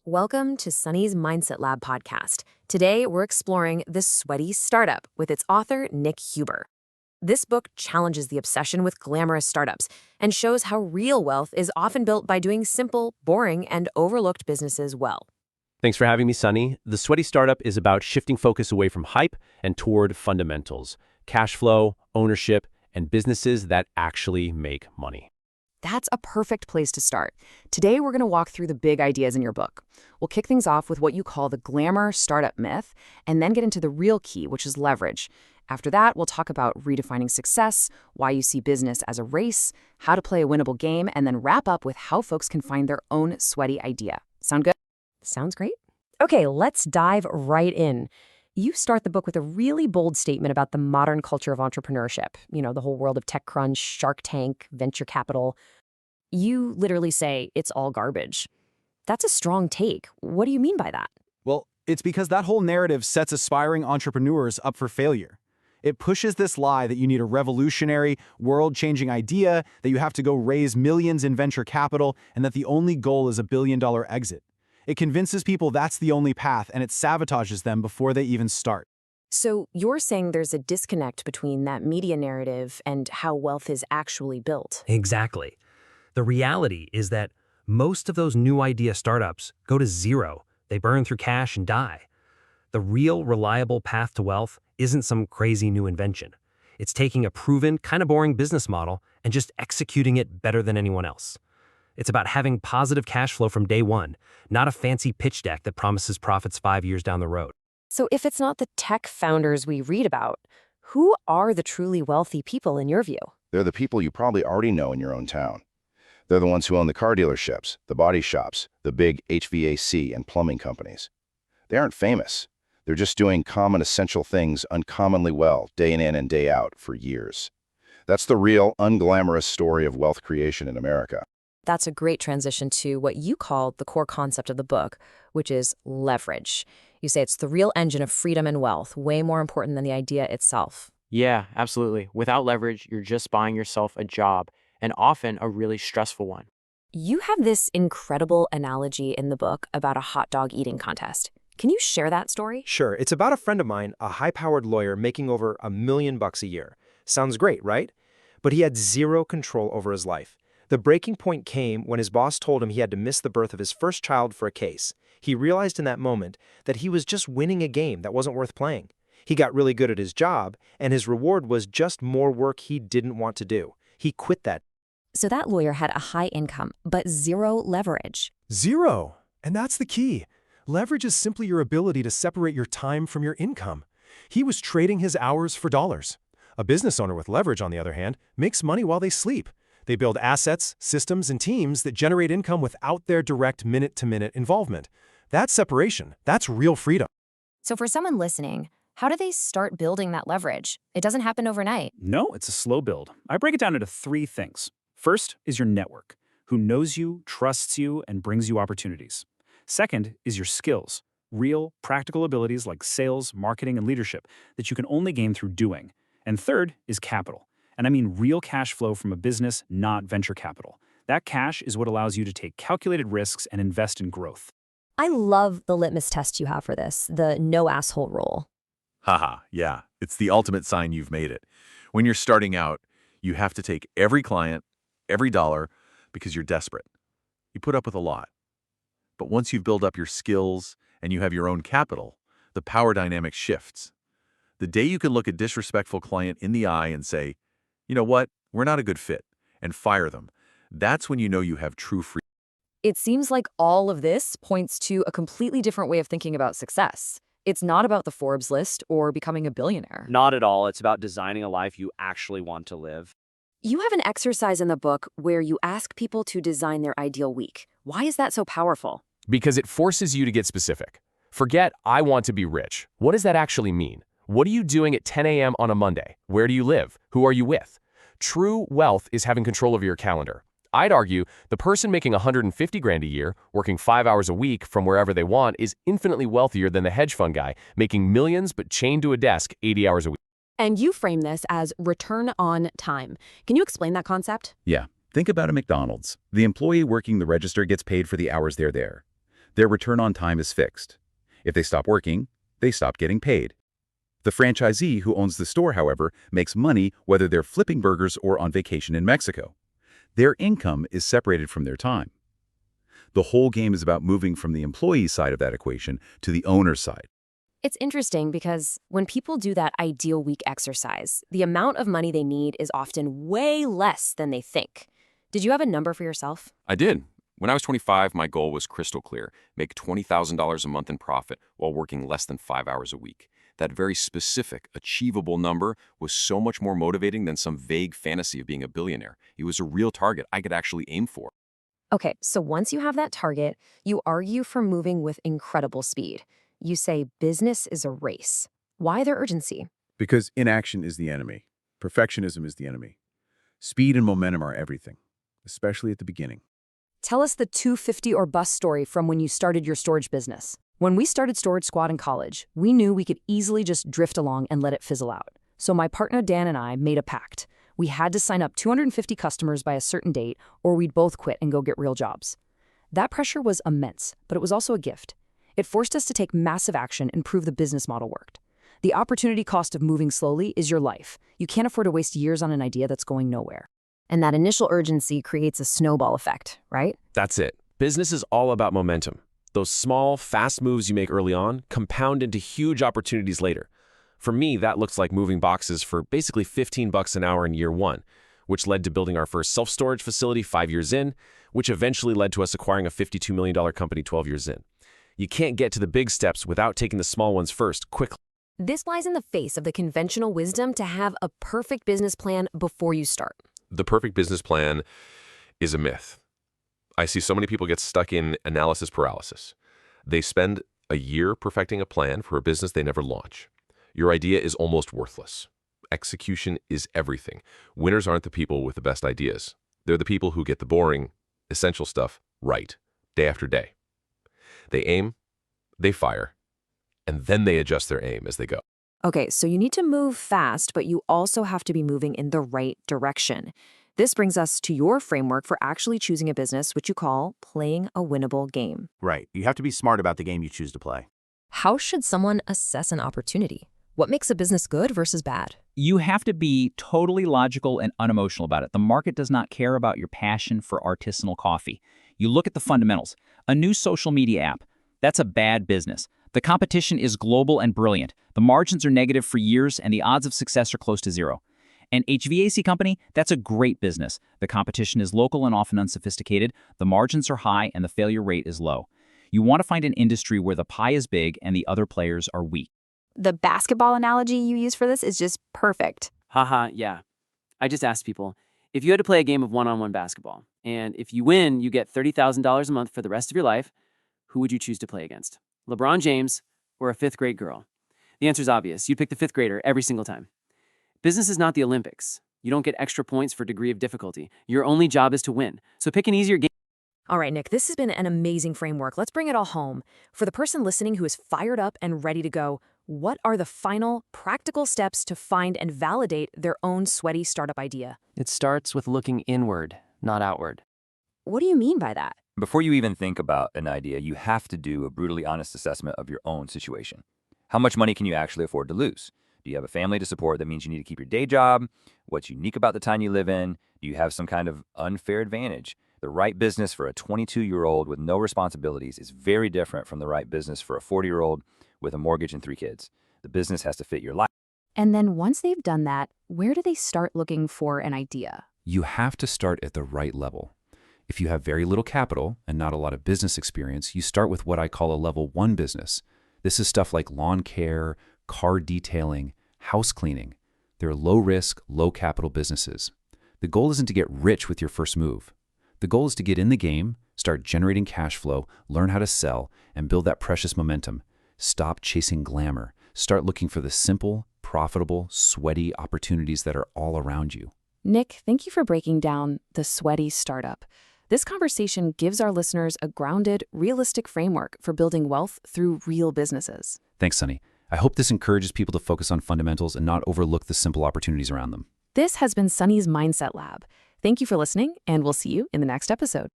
Welcome to Sunny's Mindset Lab podcast. Today, we're exploring The Sweaty Startup with its author, Nick Huber. This book challenges the obsession with glamorous startups and shows how real wealth is often built by doing simple, boring, and overlooked businesses well. Thanks for having me, Sunny. The Sweaty Startup is about shifting focus away from hype and toward fundamentals, cash flow, ownership, and businesses that actually make money. That's a perfect place to start. Today, we're going to walk through the big ideas in your book. We'll kick things off with what you call the glamour startup myth, and then get into the real key, which is leverage. After that, we'll talk about redefining success, why you see business as a race, how to play a winnable game, and then wrap up with how folks can find their own sweaty idea. Sound good? Sounds great. Okay, let's dive right in. You start the book with a really bold statement about the modern culture of entrepreneurship. You know, the whole world of TechCrunch, Shark Tank, venture capital. You literally say it's all garbage. That's a strong take. What do you mean by that? Well, it's because that whole narrative sets aspiring entrepreneurs up for failure. It pushes this lie that you need a revolutionary, world-changing idea, that you have to go raise millions in venture capital, and that the only goal is a billion-dollar exit. It convinces people that's the only path, and it sabotages them before they even start. So you're saying there's a disconnect between that media narrative and how wealth is actually built. Exactly. The reality is that most of those new idea startups go to zero. They burn through cash and die. The real, reliable path to wealth isn't some crazy new invention. It's taking a proven, kind of boring business model and just executing it better than anyone else. It's about having positive cash flow from day one, not a fancy pitch deck that promises profits 5 years down the road. So if it's not the tech founders we read about, who are the truly wealthy people in your view? They're the people you probably already know in your own town. They're the ones who own the car dealerships, the body shops, the big HVAC and plumbing companies. They aren't famous. They're just doing common essential things uncommonly well, day in and day out, for years. That's the real, unglamorous story of wealth creation in America. That's a great transition to what you call the core concept of the book, which is leverage. You say it's the real engine of freedom and wealth, way more important than the idea itself. Yeah, absolutely. Without leverage, you're just buying yourself a job, and often a really stressful one. You have this incredible analogy in the book about a hot dog eating contest. Can you share that story? Sure. It's about a friend of mine, a high-powered lawyer making over $1 million a year. Sounds great, right? But he had zero control over his life. The breaking point came when his boss told him he had to miss the birth of his first child for a case. He realized in that moment that he was just winning a game that wasn't worth playing. He got really good at his job, and his reward was just more work he didn't want to do. He quit that. So that lawyer had a high income, but zero leverage. Zero. And that's the key. Leverage is simply your ability to separate your time from your income. He was trading his hours for dollars. A business owner with leverage, on the other hand, makes money while they sleep. They build assets, systems, and teams that generate income without their direct minute-to-minute involvement. That's separation. That's real freedom. So for someone listening, how do they start building that leverage? It doesn't happen overnight. No, it's a slow build. I break it down into 3 things. First is your network, who knows you, trusts you, and brings you opportunities. Second is your skills, real, practical abilities like sales, marketing, and leadership that you can only gain through doing. And third is capital. And I mean real cash flow from a business, not venture capital. That cash is what allows you to take calculated risks and invest in growth. I love the litmus test you have for this, the no asshole rule. Haha, yeah. It's the ultimate sign you've made it. When you're starting out, you have to take every client, every dollar, because you're desperate. You put up with a lot. But once you've built up your skills and you have your own capital, the power dynamic shifts. The day you can look a disrespectful client in the eye and say, you know what, we're not a good fit, and fire them, that's when you know you have true freedom. It seems like all of this points to a completely different way of thinking about success. It's not about the Forbes list or becoming a billionaire. Not at all. It's about designing a life you actually want to live. You have an exercise in the book where you ask people to design their ideal week. Why is that so powerful? Because it forces you to get specific. Forget, I want to be rich. What does that actually mean? What are you doing at 10 a.m. on a Monday? Where do you live? Who are you with? True wealth is having control over your calendar. I'd argue the person making $150,000 a year, working 5 hours a week from wherever they want, is infinitely wealthier than the hedge fund guy making millions but chained to a desk 80 hours a week. And you frame this as return on time. Can you explain that concept? Yeah. Think about a McDonald's. The employee working the register gets paid for the hours they're there. Their return on time is fixed. If they stop working, they stop getting paid. The franchisee who owns the store, however, makes money whether they're flipping burgers or on vacation in Mexico. Their income is separated from their time. The whole game is about moving from the employee side of that equation to the owner's side. It's interesting because when people do that ideal week exercise, the amount of money they need is often way less than they think. Did you have a number for yourself? I did. When I was 25, my goal was crystal clear: make $20,000 a month in profit while working less than 5 hours a week. That very specific, achievable number was so much more motivating than some vague fantasy of being a billionaire. It was a real target I could actually aim for. Okay, so once you have that target, you argue for moving with incredible speed. You say business is a race. Why their urgency? Because inaction is the enemy. Perfectionism is the enemy. Speed and momentum are everything, especially at the beginning. Tell us the 250 or bust story from when you started your storage business. When we started Storage Squad in college, we knew we could easily just drift along and let it fizzle out. So my partner Dan and I made a pact. We had to sign up 250 customers by a certain date, or we'd both quit and go get real jobs. That pressure was immense, but it was also a gift. It forced us to take massive action and prove the business model worked. The opportunity cost of moving slowly is your life. You can't afford to waste years on an idea that's going nowhere. And that initial urgency creates a snowball effect, right? That's it. Business is all about momentum. Those small, fast moves you make early on compound into huge opportunities later. For me, that looks like moving boxes for basically $15 an hour in year one, which led to building our first self-storage facility 5 years in, which eventually led to us acquiring a $52 million company 12 years in. You can't get to the big steps without taking the small ones first, quickly. This flies in the face of the conventional wisdom to have a perfect business plan before you start. The perfect business plan is a myth. I see so many people get stuck in analysis paralysis. They spend a year perfecting a plan for a business they never launch. Your idea is almost worthless. Execution is everything. Winners aren't the people with the best ideas. They're the people who get the boring, essential stuff right, day after day. They aim, they fire, and then they adjust their aim as they go. Okay, so you need to move fast, but you also have to be moving in the right direction. This brings us to your framework for actually choosing a business, which you call playing a winnable game. Right. You have to be smart about the game you choose to play. How should someone assess an opportunity? What makes a business good versus bad? You have to be totally logical and unemotional about it. The market does not care about your passion for artisanal coffee. You look at the fundamentals. A new social media app, that's a bad business. The competition is global and brilliant. The margins are negative for years, and the odds of success are close to zero. An HVAC company, that's a great business. The competition is local and often unsophisticated. The margins are high, and the failure rate is low. You want to find an industry where the pie is big and the other players are weak. The basketball analogy you use for this is just perfect. Haha, yeah. I just asked people, if you had to play a game of one-on-one basketball, and if you win, you get $30,000 a month for the rest of your life, who would you choose to play against? LeBron James or a fifth-grade girl? The answer's obvious. You'd pick the fifth grader every single time. Business is not the Olympics. You don't get extra points for degree of difficulty. Your only job is to win. So pick an easier game. All right, Nick, this has been an amazing framework. Let's bring it all home. For the person listening who is fired up and ready to go, what are the final, practical steps to find and validate their own sweaty startup idea? It starts with looking inward, not outward. What do you mean by that? Before you even think about an idea, you have to do a brutally honest assessment of your own situation. How much money can you actually afford to lose? Do you have a family to support that means you need to keep your day job? What's unique about the town you live in? Do you have some kind of unfair advantage? The right business for a 22-year-old with no responsibilities is very different from the right business for a 40-year-old with a mortgage and 3 kids. The business has to fit your life. And then once they've done that, where do they start looking for an idea? You have to start at the right level. If you have very little capital and not a lot of business experience, you start with what I call a level 1 business. This is stuff like lawn care, car detailing, house cleaning. They're low-risk, low-capital businesses. The goal isn't to get rich with your first move. The goal is to get in the game, start generating cash flow, learn how to sell, and build that precious momentum. Stop chasing glamour. Start looking for the simple, profitable, sweaty opportunities that are all around you. Nick, thank you for breaking down the sweaty startup. This conversation gives our listeners a grounded, realistic framework for building wealth through real businesses. Thanks, Sunny. I hope this encourages people to focus on fundamentals and not overlook the simple opportunities around them. This has been Sunny's Mindset Lab. Thank you for listening, and we'll see you in the next episode.